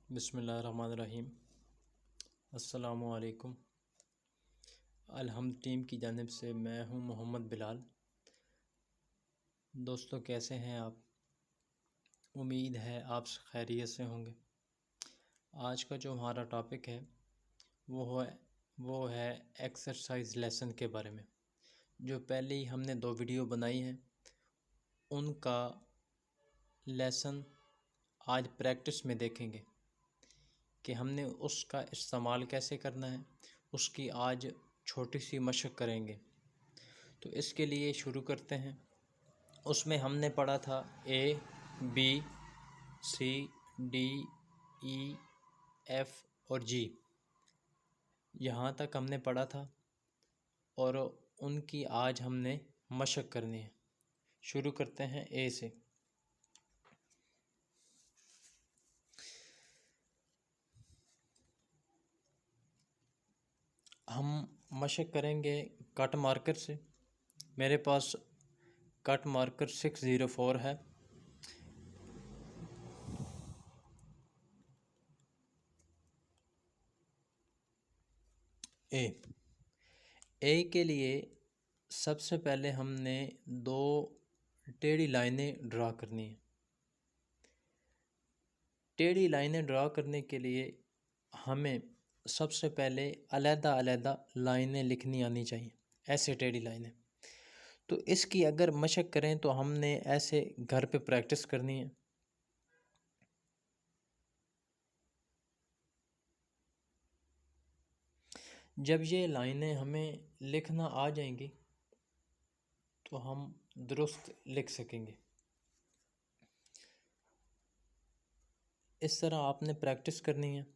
बिस्मिल्लाहिर्रहमानिर्रहीम। अस्सलामुअलैकुम। अलहम्द टीम की जानिब से मैं हूं मोहम्मद बिलाल। दोस्तों, कैसे हैं आप? उम्मीद है आप खैरियत से होंगे। आज का जो हमारा टॉपिक है वो है एक्सरसाइज लेसन के बारे में। जो पहले ही हमने 2 वीडियो बनाई हैं उनका लेसन आज प्रैक्टिस में देखेंगे कि हमने उसका इस्तेमाल कैसे करना है। उसकी आज छोटी सी मशक करेंगे। तो इसके लिए शुरू करते हैं। उसमें हमने पढ़ा था A, B, C, D, E, F और G। यहाँ तक हमने पढ़ा था और उनकी आज हमने मशक करनी है। शुरू करते हैं A से। हम मशक करेंगे कट मार्कर से। मेरे पास कट मार्कर 604 है। ए के लिए सबसे पहले हमने 2 टेढ़ी लाइनें ड्रा करनी है। टेढ़ी लाइनें ड्रा करने के लिए हमें सबसे पहले अलग-अलग लाइनें लिखनी आनी चाहिए, ऐसे टेढ़ी लाइनें। तो इसकी अगर मशक करें तो हमने ऐसे घर पे प्रैक्टिस करनी है। जब ये लाइनें हमें लिखना आ जाएंगी तो हम दुरुस्त लिख सकेंगे। इस तरह आपने प्रैक्टिस करनी है।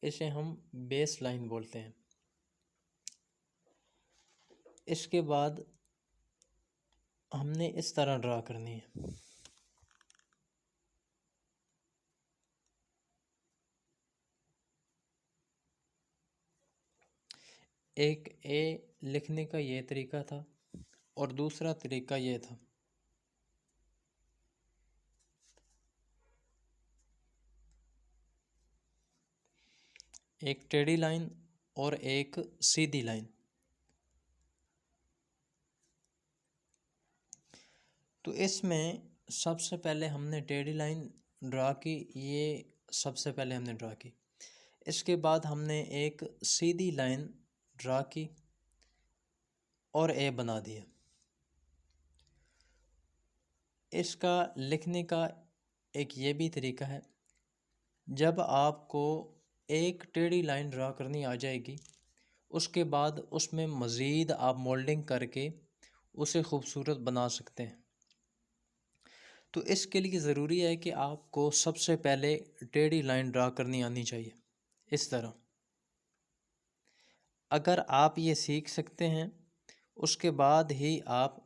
इसे हम बेस लाइन बोलते हैं। इसके बाद हमने इस तरह ड्रा करनी है। एक ए लिखने का ये तरीका था और दूसरा तरीका ये था। एक टेढ़ी लाइन और एक सीधी लाइन। तो इसमें सबसे पहले हमने टेढ़ी लाइन ड्रा की, ये सबसे पहले हमने ड्रा की। इसके बाद हमने एक सीधी लाइन ड्रा की और ए बना दिया। इसका लिखने का एक ये भी तरीका है। जब आपको एक टेढ़ी लाइन ड्रा करनी आ जाएगी उसके बाद उसमें मज़ीद आप मोल्डिंग करके उसे ख़ूबसूरत बना सकते हैं। तो इसके लिए ज़रूरी है कि आपको सबसे पहले टेढ़ी लाइन ड्रा करनी आनी चाहिए, इस तरह। अगर आप ये सीख सकते हैं उसके बाद ही आप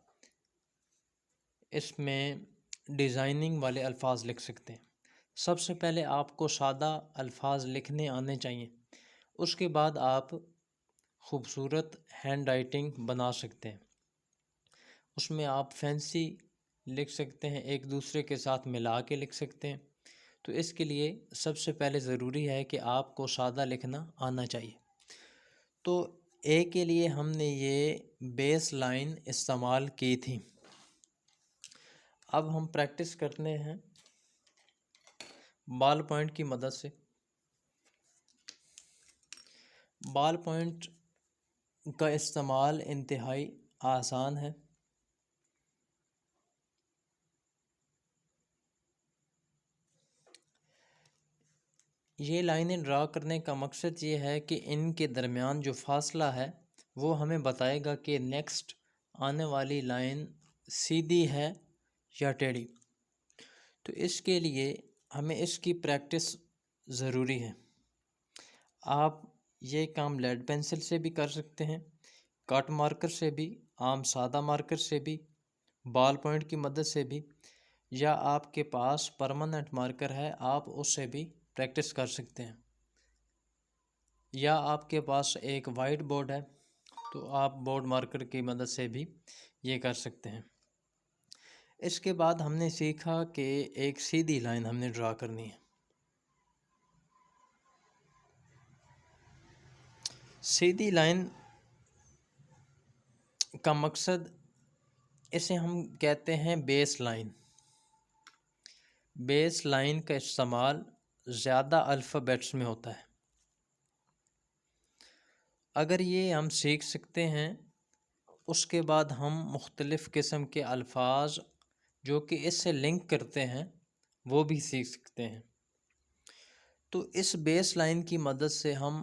इसमें डिज़ाइनिंग वाले अल्फाज लिख सकते हैं। सबसे पहले आपको सादा अल्फाज लिखने आने चाहिए, उसके बाद आप ख़ूबसूरत हैंड राइटिंग बना सकते हैं। उसमें आप फैंसी लिख सकते हैं, एक दूसरे के साथ मिला के लिख सकते हैं। तो इसके लिए सबसे पहले ज़रूरी है कि आपको सादा लिखना आना चाहिए। तो ए के लिए हमने ये बेस लाइन इस्तेमाल की थी। अब हम प्रैक्टिस करते हैं बॉल पॉइंट की मदद से। बॉल पॉइंट का इस्तेमाल इंतहाई आसान है। ये लाइनें ड्रा करने का मकसद ये है कि इनके दरमियान जो फासला है वो हमें बताएगा कि नेक्स्ट आने वाली लाइन सीधी है या टेढ़ी। तो इसके लिए हमें इसकी प्रैक्टिस ज़रूरी है। आप ये काम लेड पेंसिल से भी कर सकते हैं, कट मार्कर से भी, आम सादा मार्कर से भी, बॉल पॉइंट की मदद से भी, या आपके पास परमानेंट मार्कर है आप उससे भी प्रैक्टिस कर सकते हैं। या आपके पास एक वाइट बोर्ड है तो आप बोर्ड मार्कर की मदद से भी ये कर सकते हैं। इसके बाद हमने सीखा कि एक सीधी लाइन हमने ड्रा करनी है। सीधी लाइन का मकसद, इसे हम कहते हैं बेस लाइन। बेस लाइन का इस्तेमाल ज़्यादा अल्फ़ाबेट्स में होता है। अगर ये हम सीख सकते हैं, उसके बाद हम मुख्तलिफ़ किस्म के अल्फाज जो कि इससे लिंक करते हैं वो भी सीख सकते हैं। तो इस बेस लाइन की मदद से हम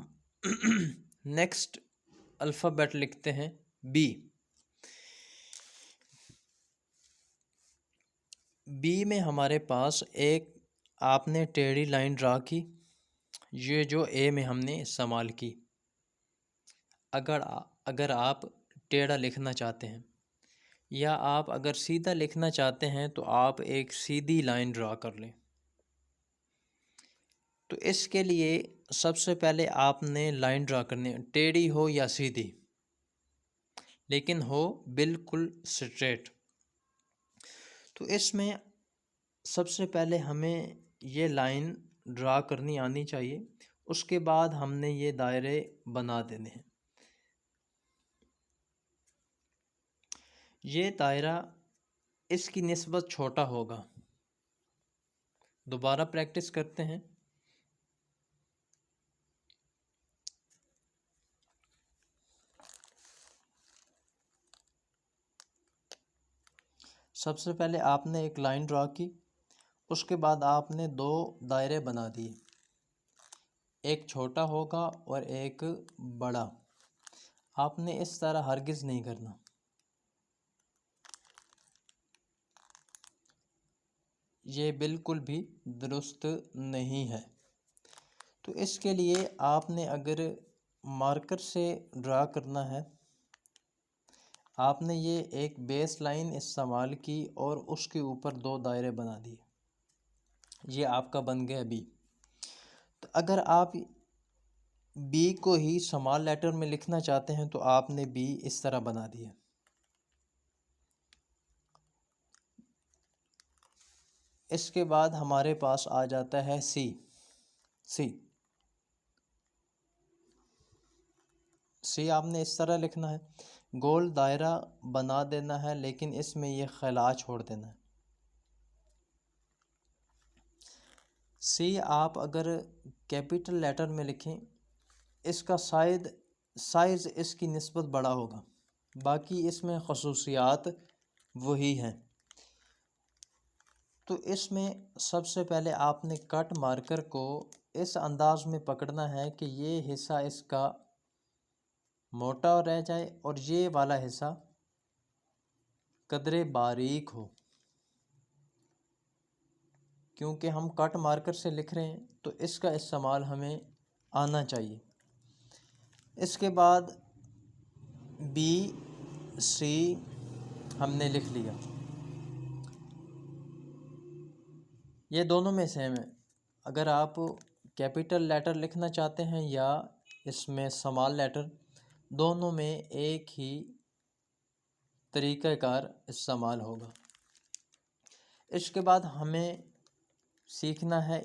नेक्स्ट अल्फ़ाबेट लिखते हैं बी। बी में हमारे पास एक आपने टेढ़ी लाइन ड्रा की, ये जो ए में हमने इस्तेमाल की। अगर आप टेढ़ा लिखना चाहते हैं या आप अगर सीधा लिखना चाहते हैं तो आप एक सीधी लाइन ड्रा कर लें। तो इसके लिए सबसे पहले आपने लाइन ड्रा करनी है, टेढ़ी हो या सीधी, लेकिन हो बिल्कुल स्ट्रेट। तो इसमें सबसे पहले हमें ये लाइन ड्रा करनी आनी चाहिए। उसके बाद हमने ये दायरे बना देने हैं। ये दायरा इसकी निस्बत छोटा होगा। दोबारा प्रैक्टिस करते हैं। सबसे पहले आपने एक लाइन ड्रा की, उसके बाद आपने दो दायरे बना दिए, एक छोटा होगा और एक बड़ा। आपने इस तरह हरगिज़ नहीं करना। ये बिल्कुल भी दुरुस्त नहीं है। तो इसके लिए आपने अगर मार्कर से ड्रा करना है, आपने ये एक बेस लाइन इस्तेमाल की और उसके ऊपर दो दायरे बना दिए। ये आपका बन गया बी। तो अगर आप बी को ही स्मॉल लेटर में लिखना चाहते हैं तो आपने बी इस तरह बना दिया। इसके बाद हमारे पास आ जाता है सी। सी आपने इस तरह लिखना है, गोल दायरा बना देना है, लेकिन इसमें ये खला छोड़ देना है। सी आप अगर कैपिटल लेटर में लिखें, इसका साइज़ इसकी निस्बत बड़ा होगा, बाकी इसमें खसूसियात वही हैं। तो इसमें सबसे पहले आपने कट मार्कर को इस अंदाज में पकड़ना है कि ये हिस्सा इसका मोटा रह जाए और ये वाला हिस्सा कदरे बारीक हो। क्योंकि हम कट मार्कर से लिख रहे हैं तो इसका इस्तेमाल हमें आना चाहिए। इसके बाद बी सी हमने लिख लिया। ये दोनों में सेम है। अगर आप कैपिटल लेटर लिखना चाहते हैं या इसमें स्मॉल लेटर, दोनों में एक ही तरीक़ाकार इस्तेमाल होगा। इसके बाद हमें सीखना है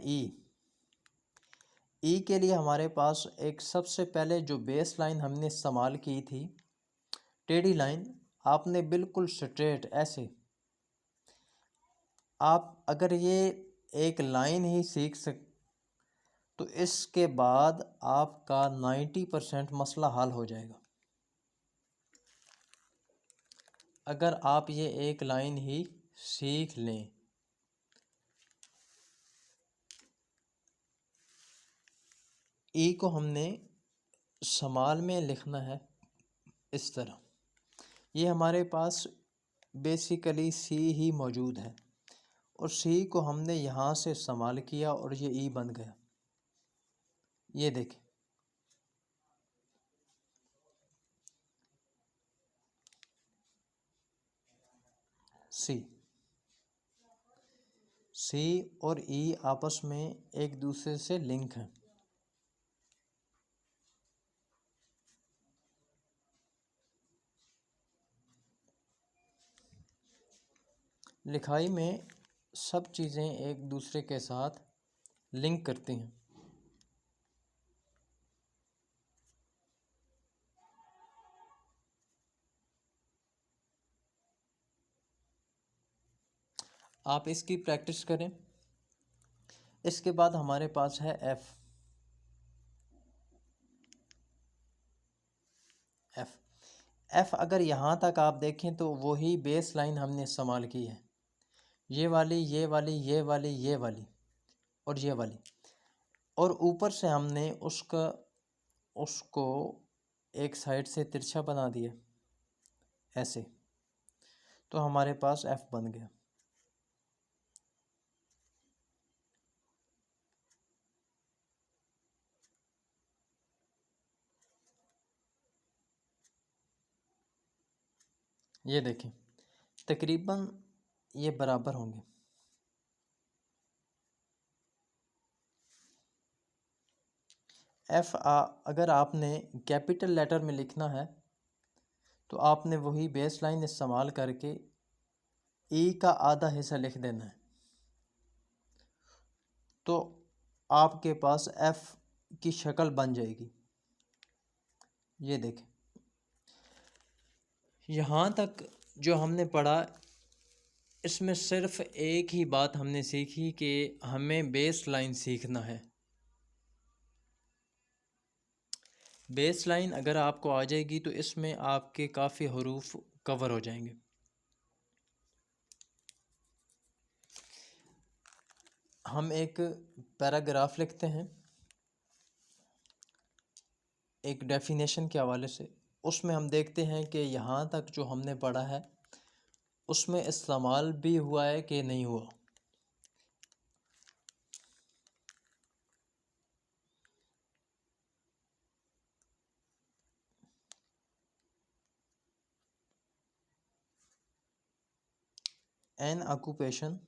ई के लिए हमारे पास एक सबसे पहले जो बेस लाइन हमने इस्तेमाल की थी, टेढ़ी लाइन, आपने बिल्कुल स्ट्रेट ऐसे, आप अगर ये एक लाइन ही सीख तो इसके बाद आपका 90% मसला हल हो जाएगा। अगर आप ये एक लाइन ही सीख लें। ई को हमने स्मॉल में लिखना है इस तरह। ये हमारे पास बेसिकली सी ही मौजूद है और सी को हमने यहाँ से इस्तेमाल किया और ये ई बन गया। ये देखें, सी और ई आपस में एक दूसरे से लिंक हैं। लिखाई में सब चीज़ें एक दूसरे के साथ लिंक करती हैं। आप इसकी प्रैक्टिस करें। इसके बाद हमारे पास है एफ। एफ एफ अगर यहाँ तक आप देखें तो वही बेस लाइन हमने इस्तेमाल की है, ये वाली, ये वाली, ये वाली, ये वाली और ये वाली, और ऊपर से हमने उसको एक साइड से तिरछा बना दिया ऐसे, तो हमारे पास एफ बन गया। ये देखें तकरीबन ये बराबर होंगे। एफ अगर आपने कैपिटल लेटर में लिखना है तो आपने वही बेस लाइन इस्तेमाल करके ई का आधा हिस्सा लिख देना है, तो आपके पास एफ की शक्ल बन जाएगी। ये देखें यहाँ तक जो हमने पढ़ा, इसमें सिर्फ एक ही बात हमने सीखी कि हमें बेस लाइन सीखना है। बेस लाइन अगर आपको आ जाएगी तो इसमें आपके काफ़ी हरूफ कवर हो जाएंगे। हम एक पैराग्राफ लिखते हैं एक डेफिनेशन के हवाले से, उसमें हम देखते हैं कि यहाँ तक जो हमने पढ़ा है उसमें इस्तेमाल भी हुआ है कि नहीं हुआ। N occupation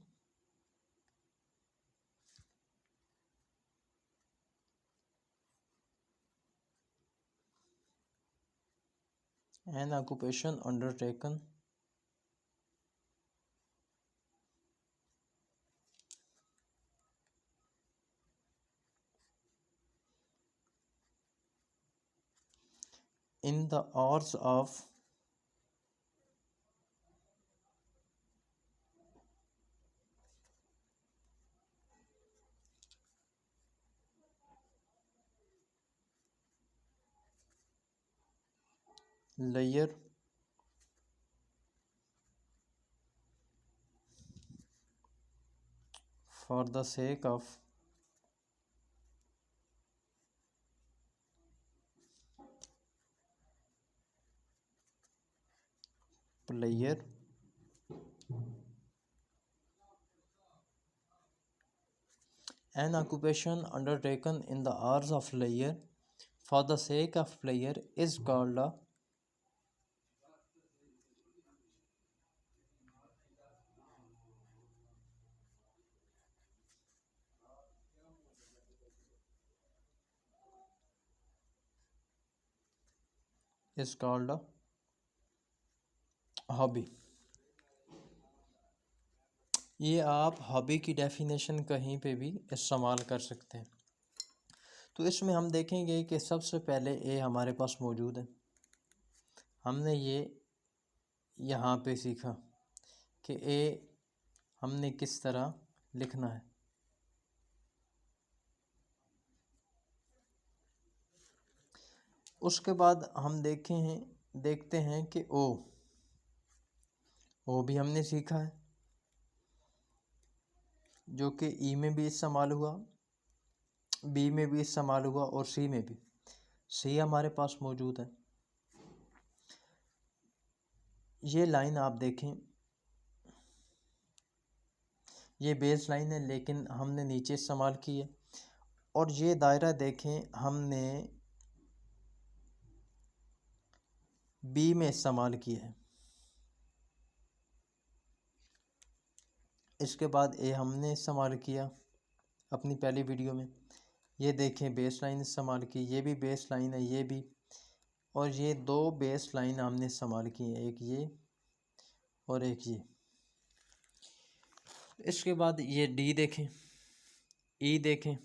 undertaken in the hours of layer for the sake of player an occupation undertaken in the hours of layer for the sake of player is called a hobby. ये आप हॉबी की definition कहीं पे भी इस्तेमाल कर सकते हैं। तो इसमें हम देखेंगे कि सबसे पहले ए हमारे पास मौजूद है। हमने ये यहाँ पे सीखा कि ए हमने किस तरह लिखना है। उसके बाद हम देखते हैं कि ओ भी हमने सीखा है, जो कि ई में भी इस्तेमाल हुआ, बी में भी इस्तेमाल हुआ और सी में भी। सी हमारे पास मौजूद है। ये लाइन आप देखें, ये बेस लाइन है लेकिन हमने नीचे इस्तेमाल की है, और ये दायरा देखें हमने बी में इस्तेमाल किया है। इसके बाद ए हमने इस्तेमाल किया अपनी पहली वीडियो में। ये देखें बेस लाइन इस्तेमाल की, ये भी बेस लाइन है, ये भी, और ये दो बेस लाइन हमने इस्तेमाल की हैं, एक ये और एक ये। इसके बाद ये डी देखें, ई देखें,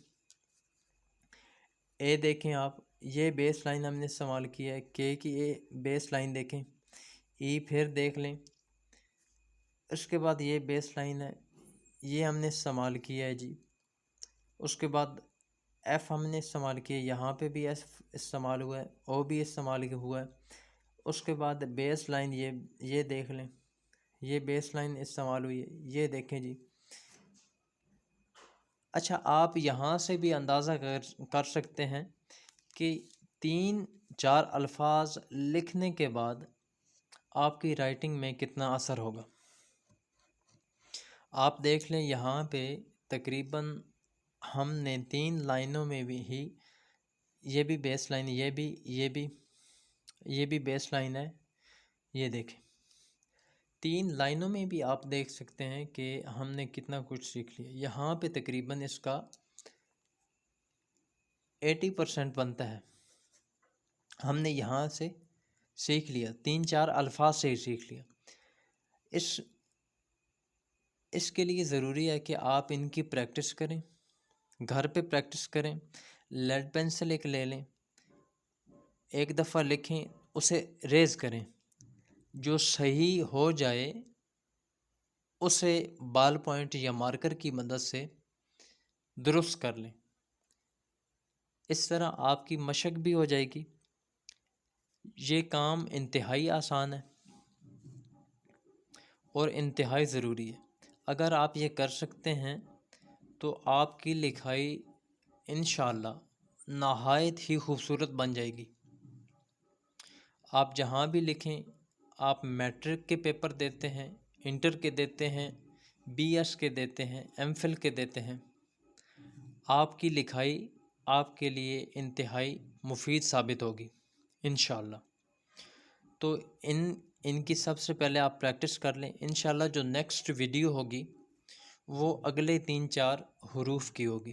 ए देखें आप, ये बेस लाइन हमने इस्तेमाल की है, के की ए बेस लाइन देखें, ई फिर देख लें। इसके बाद ये बेस लाइन है, ये हमने इस्तेमाल किया है जी। उसके बाद एफ़ हमने इस्तेमाल किया, यहाँ पे भी एफ इस्तेमाल हुआ है, ओ भी इस्तेमाल हुआ है। उसके बाद बेस लाइन ये देख लें, ये बेस लाइन इस्तेमाल हुई है, ये देखें जी। अच्छा, आप यहाँ से भी अंदाज़ा कर सकते हैं कि 3-4 अल्फाज लिखने के बाद आपकी राइटिंग में कितना असर होगा। आप देख लें यहाँ पे तकरीबन हमने 3 लाइनों में भी ही, ये भी बेस लाइन, ये भी बेस लाइन है, ये देखें 3 लाइनों में भी आप देख सकते हैं कि हमने कितना कुछ सीख लिया। यहाँ पे तकरीबन इसका 80% बनता है, हमने यहाँ से सीख लिया, 3-4 अल्फाज से ही सीख लिया। इसके लिए ज़रूरी है कि आप इनकी प्रैक्टिस करें, घर पे प्रैक्टिस करें, लेड पेंसिल एक ले लें, एक दफ़ा लिखें, उसे रेज़ करें, जो सही हो जाए उसे बाल पॉइंट या मार्कर की मदद से दुरुस्त कर लें। इस तरह आपकी मशक भी हो जाएगी। ये काम इंतहाई आसान है और इंतहाई ज़रूरी है। अगर आप ये कर सकते हैं तो आपकी लिखाई इंशाअल्लाह नहायत ही खूबसूरत बन जाएगी। आप जहाँ भी लिखें, आप मैट्रिक के पेपर देते हैं, इंटर के देते हैं, बीएस के देते हैं, एमफिल के देते हैं, आपकी लिखाई आपके लिए इंतहाई मुफीद साबित होगी इंशाअल्लाह। तो इनकी सबसे पहले आप प्रैक्टिस कर लें। इंशाअल्लाह जो नेक्स्ट वीडियो होगी वो अगले 3-4 हरूफ की होगी।